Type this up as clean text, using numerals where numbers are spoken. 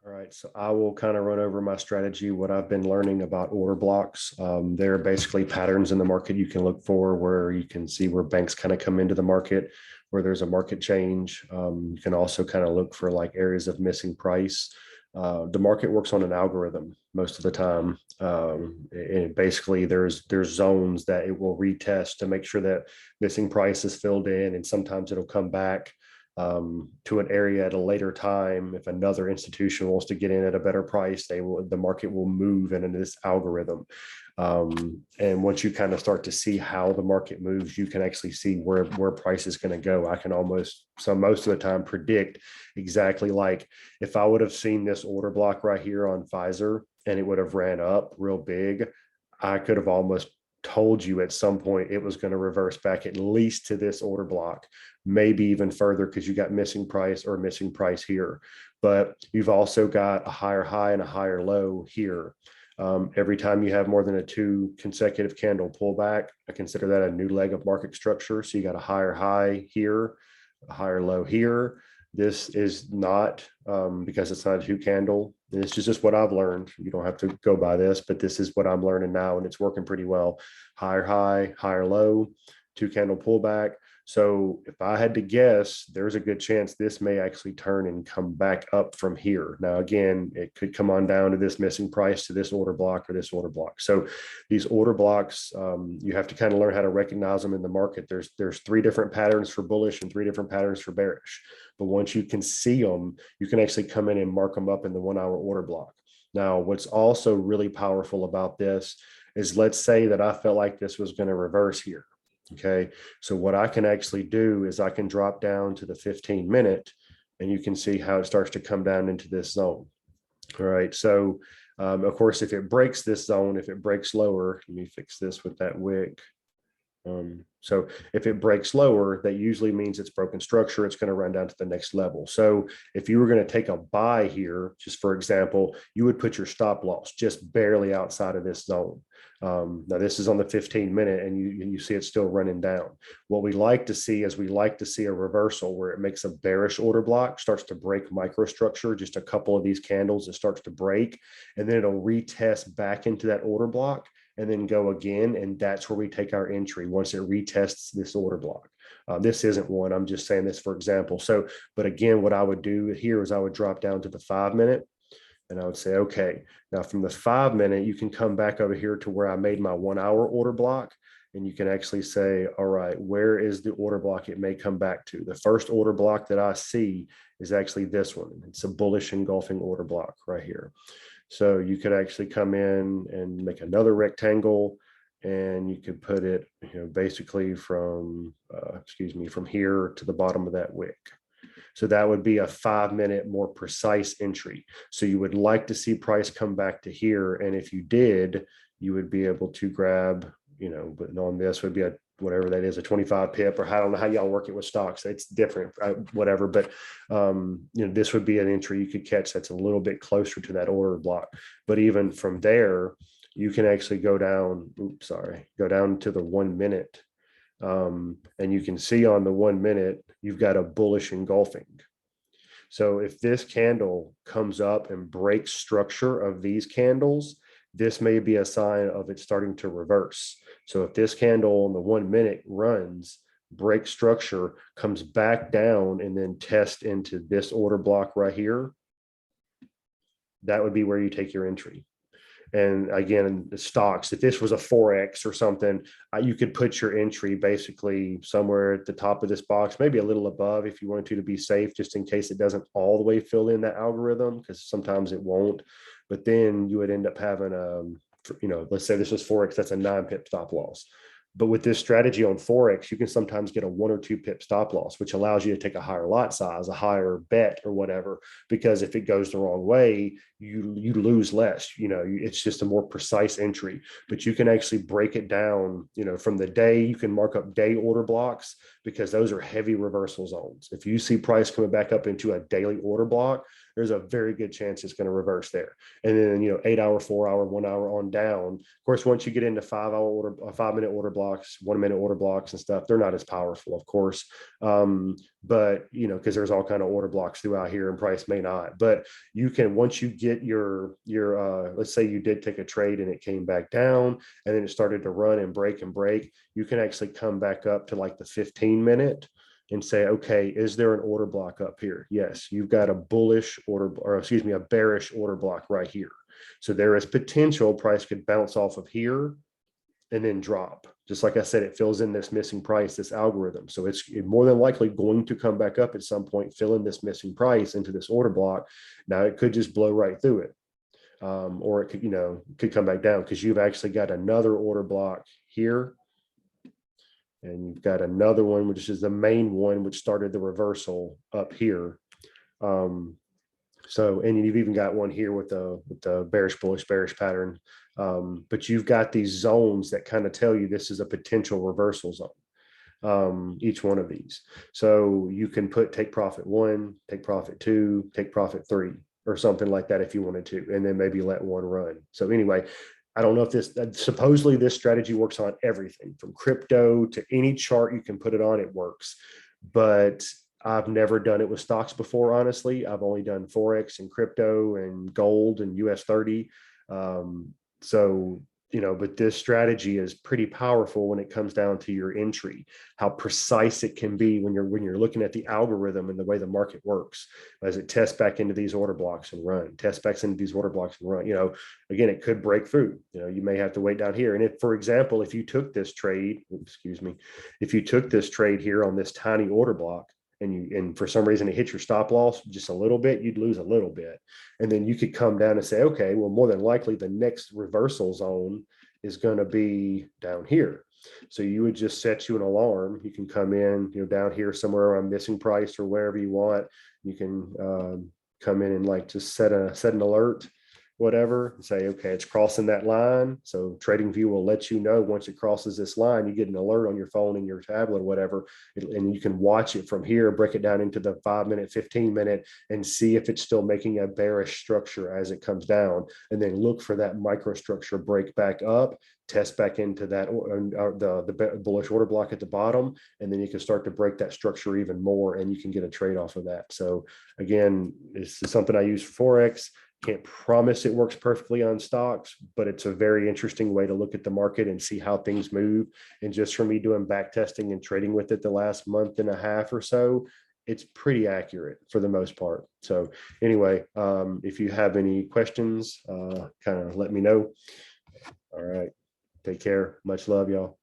All right, so I will kind of run over my strategy, what I've been learning about order blocks. There are basically patterns in the market you can look for where you can see where banks kind of come into the market, where there's a market change. You can also kind of look for like areas of missing price. The market works on an algorithm most of the time. And basically there's zones that it will retest to make sure that missing price is filled in, and sometimes it'll come back to an area at a later time. If another institution wants to get in at a better price, the market will move into this algorithm. And once you kind of start to see how the market moves, you can actually see where price is going to go. I can almost, so most of the time, predict exactly, like if I would have seen this order block right here on Pfizer and it would have ran up real big, I could have almost told you at some point it was going to reverse back at least to this order block, maybe even further, because you got missing price or missing price here. But you've also got a higher high and a higher low here. Every time you have more than a 2 consecutive candle pullback, I consider that a new leg of market structure. So you got a higher high here, a higher low here. This is not, because it's not a 2 candle. This is just what I've learned. You don't have to go by this, but this is what I'm learning now, and it's working pretty well. Higher high, higher low, 2 candle pullback. So if I had to guess, there's a good chance this may actually turn and come back up from here. Now, again, it could come on down to this missing price, to this order block or this order block. So these order blocks, you have to kind of learn how to recognize them in the market. There's 3 different patterns for bullish and 3 different patterns for bearish. But once you can see them, you can actually come in and mark them up in the 1 hour order block. Now, what's also really powerful about this is, let's say that I felt like this was going to reverse here. Okay, so what I can actually do is I can drop down to the 15-minute, and you can see how it starts to come down into this zone. All right, so of course, if it breaks this zone, if it breaks lower, let me fix this with that wick. So if it breaks lower, that usually means it's broken structure. It's going to run down to the next level. So if you were going to take a buy here, just for example, you would put your stop loss just barely outside of this zone. Now this is on the 15-minute, and you see it's still running down. What we like to see is we like to see a reversal where it makes a bearish order block, starts to break microstructure, just a couple of these candles, it starts to break, and then it'll retest back into that order block and then go again. And that's where we take our entry once it retests this order block. This isn't one, I'm just saying this for example. So, but again, what I would do here is I would drop down to the 5-minute, and I would say, okay, now from the 5-minute, you can come back over here to where I made my 1 hour order block. And you can actually say, all right, where is the order block it may come back to? The first order block that I see is actually this one. It's a bullish engulfing order block right here. So you could actually come in and make another rectangle, and you could put it, basically from, from here to the bottom of that wick. So that would be a 5-minute, more precise entry. So you would like to see price come back to here. And if you did, you would be able to grab, but on this would be a, whatever that is, a 25 pip, or I don't know how y'all work it with stocks. It's different, whatever. But, this would be an entry you could catch that's a little bit closer to that order block. But even from there, you can actually go down, go down to the 1-minute. And you can see on the 1-minute, you've got a bullish engulfing. So if this candle comes up and breaks structure of these candles, this may be a sign of it starting to reverse. So if this candle on the 1-minute runs, breaks structure, comes back down, and then test into this order block right here, that would be where you take your entry. And again, the stocks, if this was a Forex or something, you could put your entry basically somewhere at the top of this box, maybe a little above if you wanted to be safe, just in case it doesn't all the way fill in that algorithm, because sometimes it won't. But then you would end up having, let's say this was Forex, that's a 9-pip stop loss. But with this strategy on Forex, you can sometimes get a 1 or 2 pip stop loss, which allows you to take a higher lot size, a higher bet or whatever, because if it goes the wrong way, you lose less. It's just a more precise entry. But you can actually break it down, from the day. You can mark up day order blocks, because those are heavy reversal zones. If you see price coming back up into a daily order block, there's a very good chance it's going to reverse there. And then, 8 hour, 4 hour, 1 hour on down. Of course, once you get into 5-minute order block, blocks, 1 minute order blocks and stuff. They're not as powerful, of course. But because there's all kind of order blocks throughout here and price may not. But you can, once you get your let's say you did take a trade and it came back down and then it started to run and break, you can actually come back up to like the 15-minute and say, okay, is there an order block up here? Yes, you've got a bullish order, or excuse me, a bearish order block right here. So there is potential price could bounce off of here and then drop. Just like I said, it fills in this missing price, this algorithm. So it's more than likely going to come back up at some point, fill in this missing price into this order block. Now it could just blow right through it. Or it could come back down because you've actually got another order block here. And you've got another one, which is the main one, which started the reversal up here. So, and you've even got one here with the bearish, bullish, bearish pattern. But you've got these zones that kind of tell you this is a potential reversal zone, each one of these. So you can take profit 1, take profit 2, take profit 3, or something like that if you wanted to, and then maybe let one run. So anyway, I don't know if supposedly this strategy works on everything from crypto to any chart you can put it on, it works. But I've never done it with stocks before, honestly. I've only done Forex and crypto and gold and US 30. But this strategy is pretty powerful when it comes down to your entry, how precise it can be when you're looking at the algorithm and the way the market works as it tests back into these order blocks and run, tests back into these order blocks and run. Again, it could break through. You may have to wait down here. And if, for example, if you took this trade, if you took this trade here on this tiny order block, and for some reason it hit your stop loss just a little bit, you'd lose a little bit. And then you could come down and say, okay, well, more than likely the next reversal zone is going to be down here. So you would just set you an alarm. You can come in, down here somewhere around missing price or wherever you want. You can come in and like just set an alert, whatever, and say, okay, it's crossing that line. So TradingView will let you know once it crosses this line. You get an alert on your phone and your tablet or whatever, and you can watch it from here, break it down into the 5-minute, 15-minute, and see if it's still making a bearish structure as it comes down, and then look for that microstructure break back up, test back into that the bullish order block at the bottom, and then you can start to break that structure even more, and you can get a trade off of that. So again, this is something I use for Forex. Can't promise it works perfectly on stocks, but it's a very interesting way to look at the market and see how things move. And just for me doing back testing and trading with it the last month and a half or so, it's pretty accurate for the most part. So anyway, if you have any questions, kind of let me know. All right. Take care. Much love, y'all.